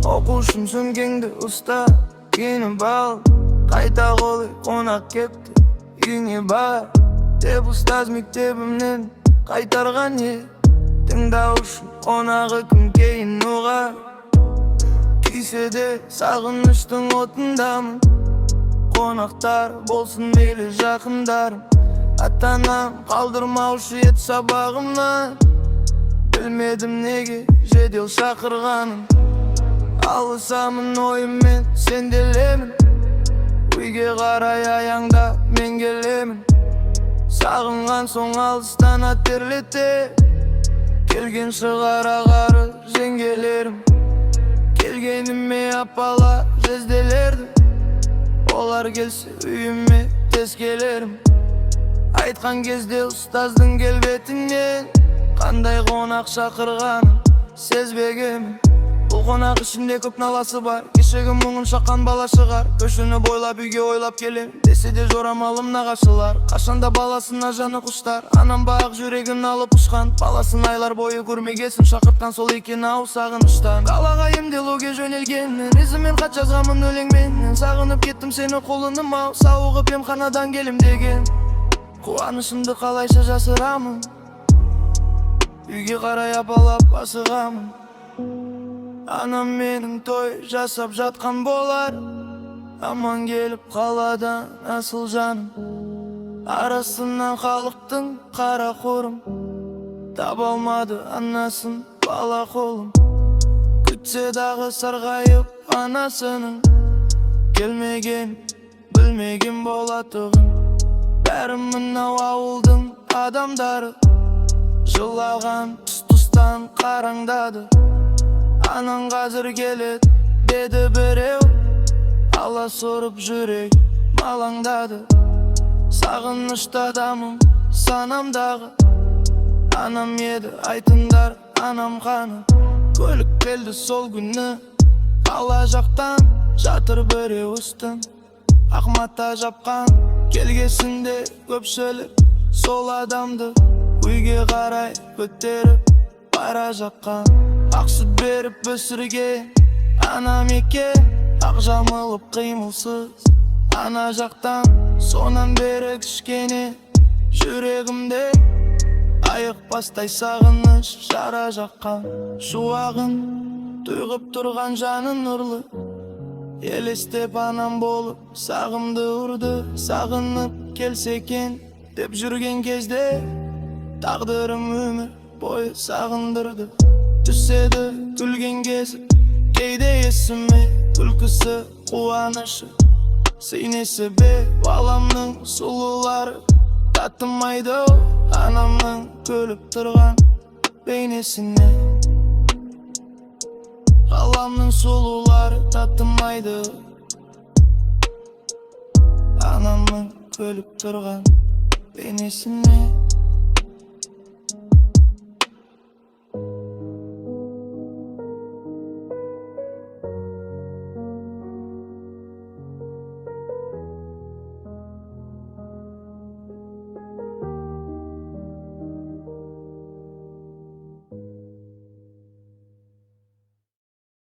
Оқушым сөмкеңді ұста, киініп ал, қайта қолы қонақ кепті, үйіңе бар деп ұстаз мектебімнен қайтарған е. Тыңдау үшін қонағы кім кейін ұғар, күйсе де сағыныштың отындамын. Қонақтар болсын мейлі жақындарым, ата-анам қалдырмаушы ет сабағымнан. Білмедім неге жедел шақырғанын, алысамын ойыммен сенделемін. Үйге қарай аяңда мен келемін, сағынған соң алыстан атерлете. Келген шығар ағары жеңгелерім, келгеніме апала жезделерді. Олар келсе үйіме тез келерім, айтқан кезде ұстаздың келбетінен қандай қонақ шақырғанын сезбегемін. Бұл қонақ ішінде көп наласы бар, кешегі мұңын шаққан бала шығар. Көшіні бойлап үйге ойлап келем, десе де жорамалым нағашылар. Қашанда баласына жаны құштар, анам бақ жүрегін алып ұшқан. Баласын айлар бойы көрмегесін шақыртқан, сол екен ау сағыныштан. Қалаға емделуге жөнелгенмін, ізімен хат жазғамын өлеңмен. Сағынып кеттім сені қолыным ау, сауығып емханадан келем деген. Қуанышымды қалайша жасырамын, үйге қарай апалап асығамын. Анам менің той жасап жатқан болар, аман келіп қаладан асыл жаным. Арасынан халықтың қара қорым, таба алмады анасын бала қолым. Күтсе дағы сарғайып анасының, келмеген білмеген болатығын. Бәрі мынау ауылдың адамдары, жылаған тұс-тұстан қараңдады. Анаң қазір келет деді біреу, ала сорып жүрек малаңдады. Сағынышты адамым санамдағы, анам еді айтыңдар анам қаны. Көлік келді сол күні қала жақтан, жатыр біреу үстін ақ мата жапқан. Келгесінде көпшілік сол адамды үйге қарай көтеріп бара жатқан. Ақ сүт беріп өсірген анам екен, ақ жамылып қимылсыз ана жақтан. Сонан бері кішкене жүрегімде айықпастай сағыныш жара жаққан. Шуағын тұйғып тұрған жанын нұрлы, елестеп анам болып сағымды ұрды. Сағынып келсе екен деп жүрген кезде, тағдырым өмір бойы сағындырды. Түседі күлген кезі кейде есіме, күлкісі қуанышы сыйнесі бе. Баламның сұлулары татымайды анамның күліп тұрған бейнесіне. Ғаламның сұлулары татымайды анамның күліп тұрған бейнесіне.